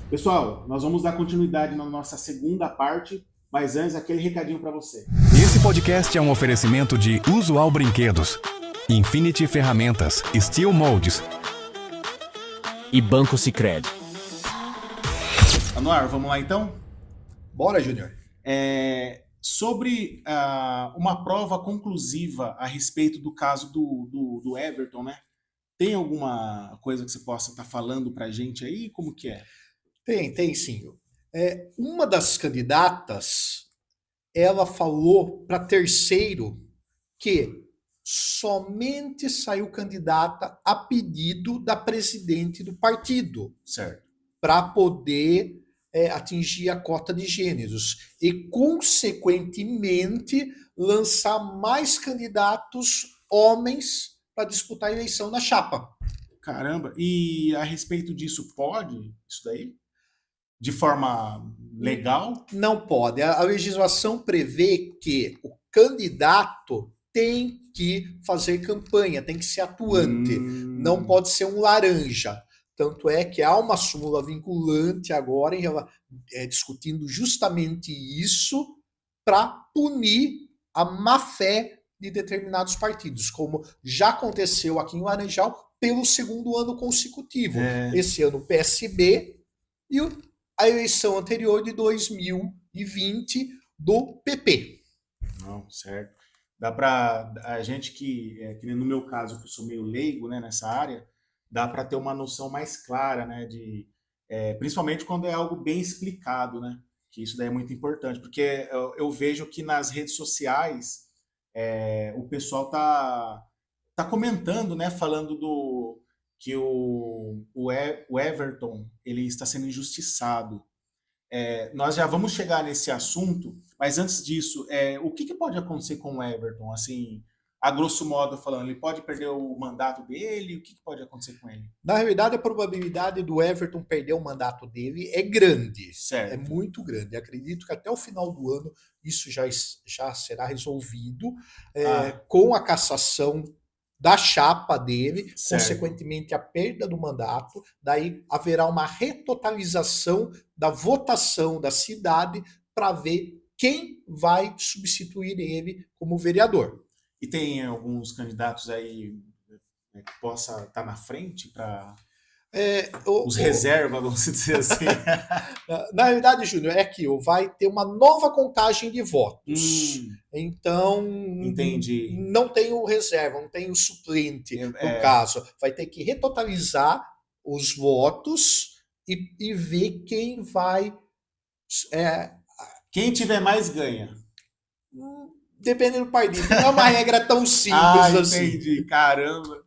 Pessoal, nós vamos dar continuidade na nossa segunda parte, mas antes aquele recadinho para você. Esse podcast é um oferecimento de Usual Brinquedos, Infinity Ferramentas, Steel Molds e Banco Sicredi. Anuar, vamos lá então? Bora, Júnior. Sobre uma prova conclusiva a respeito do caso do Everton, né? Tem alguma coisa que você possa estar falando para a gente aí? Como que é? Tem sim. Uma das candidatas, ela falou para terceiro que somente saiu candidata a pedido da presidente do partido, Certo. para poder atingir a cota de gêneros e, consequentemente, lançar mais candidatos homens para disputar a eleição na chapa. Caramba, e a respeito disso, pode isso daí? De forma legal? Não pode. A legislação prevê que o candidato tem que fazer campanha, tem que ser atuante, não pode ser um laranja. Tanto é que há uma súmula vinculante agora discutindo justamente isso para punir a má-fé de determinados partidos, como já aconteceu aqui em Laranjal pelo segundo ano consecutivo. Esse ano o PSB e a eleição anterior de 2020 do PP. Não, certo. Dá para a gente que no meu caso, que eu sou meio leigo, né, nessa área, dá para ter uma noção mais clara, né, principalmente quando é algo bem explicado, né, que isso daí é muito importante, porque eu vejo que nas redes sociais o pessoal tá comentando, né, falando que o Everton ele está sendo injustiçado. Nós já vamos chegar nesse assunto, mas antes disso, o que pode acontecer com o Everton? Assim, a grosso modo falando, ele pode perder o mandato dele? O que pode acontecer com ele? Na realidade, a probabilidade do Everton perder o mandato dele é grande. Certo. É muito grande. Acredito que até o final do ano isso já será resolvido com a cassação da chapa dele, Certo. Consequentemente a perda do mandato, daí haverá uma retotalização da votação da cidade para ver quem vai substituir ele como vereador. E tem alguns candidatos aí que possa estar na frente para os reservas, vamos dizer assim. Na realidade, Júnior, é que vai ter uma nova contagem de votos. Então, entendi. Não tem o reserva, não tem o suplente, no caso. Vai ter que retotalizar os votos e ver quem vai... Quem tiver mais ganha. Dependendo do partido. Não é uma regra tão simples assim. Entendi. Caramba.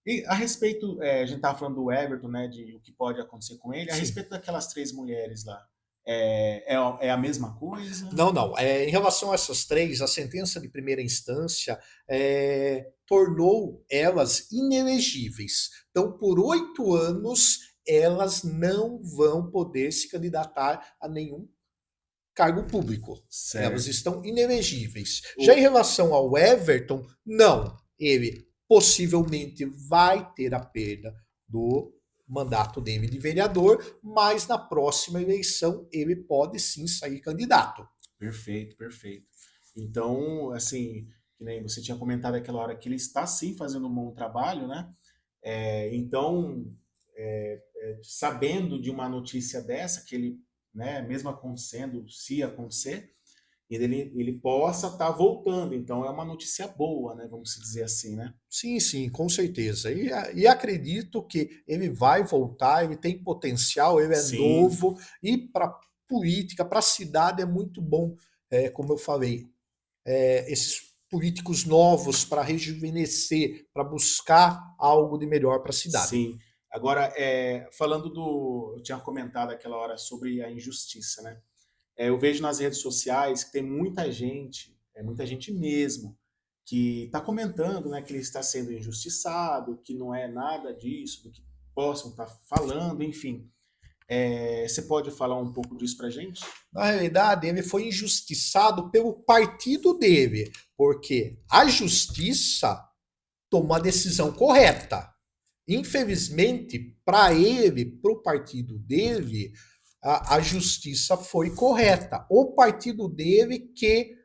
E a respeito, a gente estava falando do Everton, né, de o que pode acontecer com ele. A respeito daquelas 3 mulheres lá, é a mesma coisa? Não. Em relação a essas 3, a sentença de primeira instância tornou elas inelegíveis. Então, por 8 anos, elas não vão poder se candidatar a nenhum cargo público. Certo. Elas estão inelegíveis. Já em relação ao Everton, não. Ele possivelmente vai ter a perda do mandato dele de vereador, mas na próxima eleição ele pode sim sair candidato. Perfeito. Então, assim, que nem você tinha comentado aquela hora que ele está sim fazendo um bom trabalho, né? Então, sabendo de uma notícia dessa, que ele, né, mesmo acontecendo, se acontecer, ele possa estar voltando. Então é uma notícia boa, né? Vamos dizer assim, né? Sim, com certeza. E acredito que ele vai voltar, ele tem potencial, ele é novo, e para política, para a cidade é muito bom, como eu falei, esses políticos novos para rejuvenescer, para buscar algo de melhor para a cidade. Sim. Agora, falando eu tinha comentado aquela hora sobre a injustiça, né? Eu vejo nas redes sociais que tem muita gente mesmo, que está comentando, né, que ele está sendo injustiçado, que não é nada disso, do que possam estar falando, enfim. Você pode falar um pouco disso para a gente? Na realidade, ele foi injustiçado pelo partido dele, porque a justiça tomou a decisão correta. Infelizmente, para ele, para o partido dele, a justiça foi correta. O partido dele que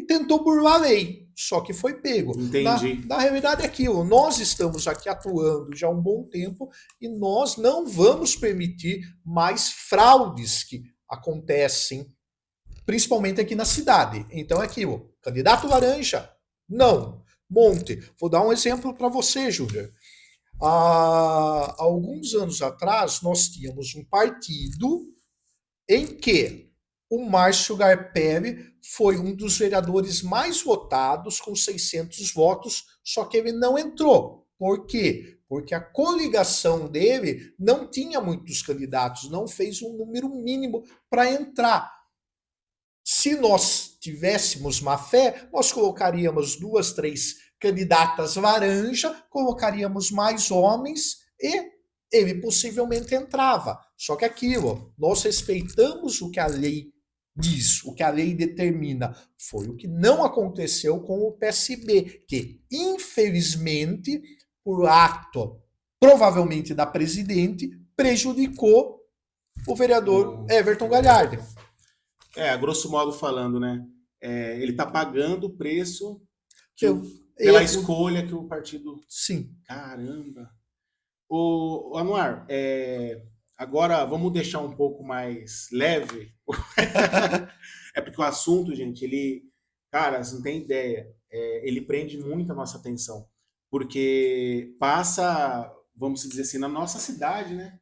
tentou burlar a lei, só que foi pego. Entendi. Na realidade é aquilo, nós estamos aqui atuando já há um bom tempo e nós não vamos permitir mais fraudes que acontecem, principalmente aqui na cidade. Então é aquilo, candidato laranja, não. Monte. Vou dar um exemplo para você, Júnior. Há alguns anos atrás, nós tínhamos um partido em que o Márcio Garpelli foi um dos vereadores mais votados, com 600 votos, só que ele não entrou. Por quê? Porque a coligação dele não tinha muitos candidatos, não fez um número mínimo para entrar. Se nós tivéssemos má fé, nós colocaríamos 2, 3 candidatas laranja, colocaríamos mais homens e ele possivelmente entrava. Só que aquilo, nós respeitamos o que a lei diz, o que a lei determina. Foi o que não aconteceu com o PSB, que infelizmente, por ato provavelmente da presidente, prejudicou o vereador Everton Galhardo. A grosso modo falando, né? Ele tá pagando o preço pela escolha que o partido... Sim. Caramba! O Anuar, agora vamos deixar um pouco mais leve. É porque o assunto, gente, cara, você não tem ideia, ele prende muito a nossa atenção, porque passa, vamos dizer assim, na nossa cidade, né?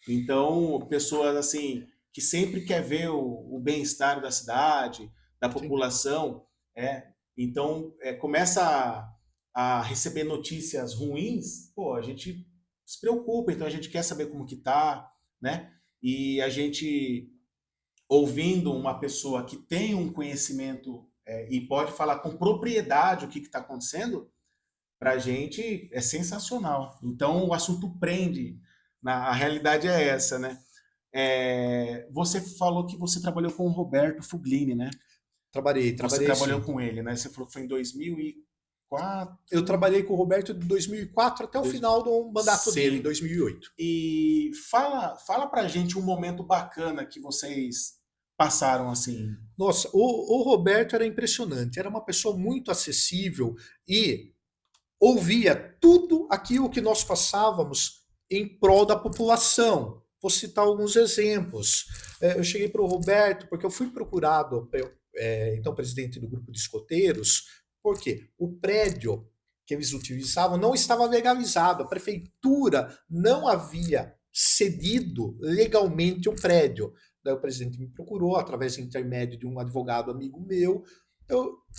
Então, pessoas assim que sempre quer ver o bem-estar da cidade, da população, então começa a receber notícias ruins, pô, a gente se preocupa, então a gente quer saber como que tá, né? E a gente, ouvindo uma pessoa que tem um conhecimento e pode falar com propriedade o que está acontecendo, para a gente é sensacional. Então o assunto prende, a realidade é essa, né? Você falou que você trabalhou com o Roberto Fuglini, né? Trabalhei. Você trabalhou com ele, né? Você falou que foi em 2004. Eu trabalhei com o Roberto de 2004 até o final do mandato dele, em 2008. E fala pra gente um momento bacana que vocês passaram assim. Nossa, o Roberto era impressionante, era uma pessoa muito acessível e ouvia tudo aquilo que nós passávamos em prol da população. Vou citar alguns exemplos. Eu cheguei para o Roberto porque eu fui procurado, então presidente do grupo de escoteiros, porque o prédio que eles utilizavam não estava legalizado, a prefeitura não havia cedido legalmente o prédio. Daí o presidente me procurou, através do intermédio de um advogado amigo meu.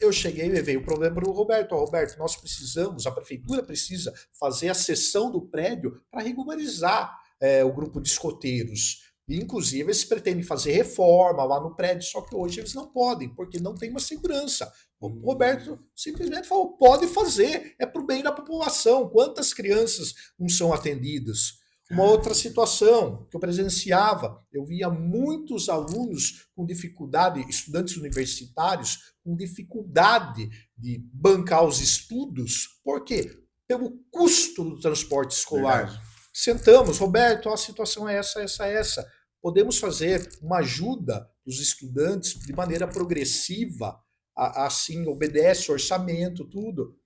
Eu cheguei e levei o problema para o Roberto. Roberto, nós precisamos, a prefeitura precisa fazer a cessão do prédio para regularizar o grupo de escoteiros. E, inclusive, eles pretendem fazer reforma lá no prédio, só que hoje eles não podem, porque não tem uma segurança. O Roberto simplesmente falou, pode fazer, é para o bem da população. Quantas crianças não são atendidas? Uma outra situação que eu presenciava, eu via muitos alunos com dificuldade, estudantes universitários, com dificuldade de bancar os estudos. Por quê? Pelo custo do transporte escolar. Verdade. Sentamos, Roberto, a situação é essa. Podemos fazer uma ajuda dos estudantes de maneira progressiva, assim, obedece o orçamento, tudo.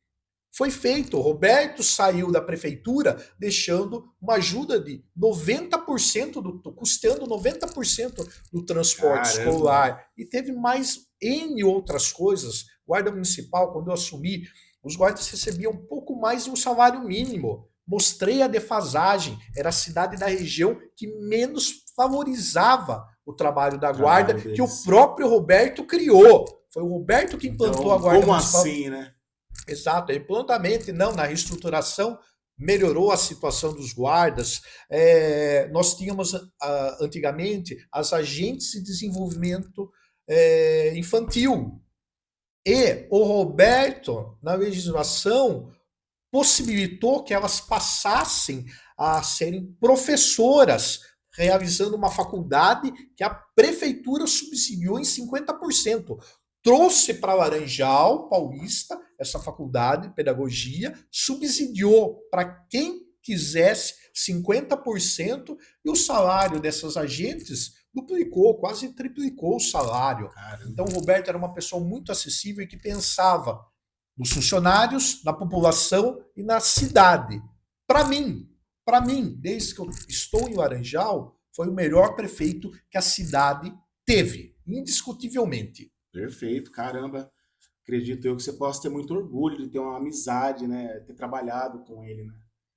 Foi feito, o Roberto saiu da prefeitura deixando uma ajuda de 90%, custeando 90% do transporte escolar. E teve mais N outras coisas. Guarda Municipal, quando eu assumi, os guardas recebiam um pouco mais de um salário mínimo. Mostrei a defasagem, era a cidade da região que menos favorizava o trabalho da guarda, que o próprio Roberto criou. Foi o Roberto que implantou então, a guarda municipal. Como assim, né? Exato, ele prontamente, na reestruturação, melhorou a situação dos guardas. Nós tínhamos, antigamente, as agentes de desenvolvimento infantil. E o Roberto, na legislação, possibilitou que elas passassem a serem professoras, realizando uma faculdade que a prefeitura subsidiou em 50%. trouxe para Laranjal Paulista essa faculdade de pedagogia, subsidiou para quem quisesse 50% e o salário dessas agentes duplicou, quase triplicou o salário. Caramba. Então o Roberto era uma pessoa muito acessível e que pensava nos funcionários, na população e na cidade. Para mim, desde que eu estou em Laranjal, foi o melhor prefeito que a cidade teve, indiscutivelmente. Perfeito, caramba. Acredito eu que você possa ter muito orgulho de ter uma amizade, né? Ter trabalhado com ele, né?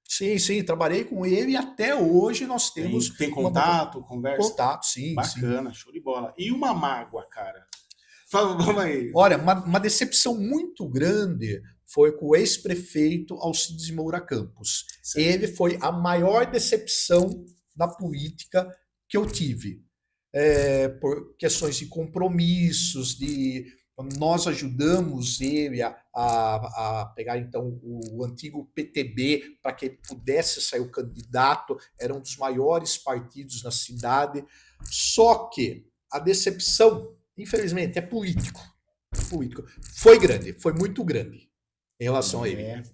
Sim, trabalhei com ele e até hoje nós temos Tem contato, conversa? contato, sim. Bacana, show de bola. E uma mágoa, cara? Vamos aí. Olha, uma decepção muito grande foi com o ex-prefeito Alcides Moura Campos. Certo. Ele foi a maior decepção da política que eu tive. Por questões de compromissos, nós ajudamos ele a pegar então o antigo PTB para que ele pudesse sair o candidato, era um dos maiores partidos na cidade, só que a decepção, infelizmente, é político. Foi grande, foi muito grande em relação a ele.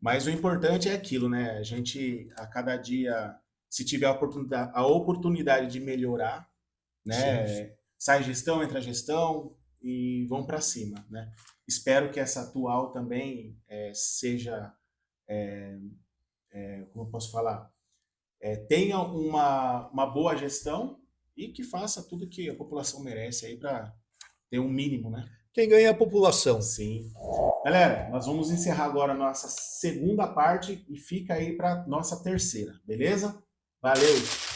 Mas o importante é aquilo, né? A gente, a cada dia, se tiver a oportunidade de melhorar, né? Sim. Sai gestão, entra gestão e vão para cima, né? Espero que essa atual também seja, como eu posso falar, tenha uma boa gestão e que faça tudo que a população merece aí para ter um mínimo, né? Quem ganha é a população. Sim. Galera, nós vamos encerrar agora a nossa segunda parte e fica aí para nossa terceira, beleza? Valeu!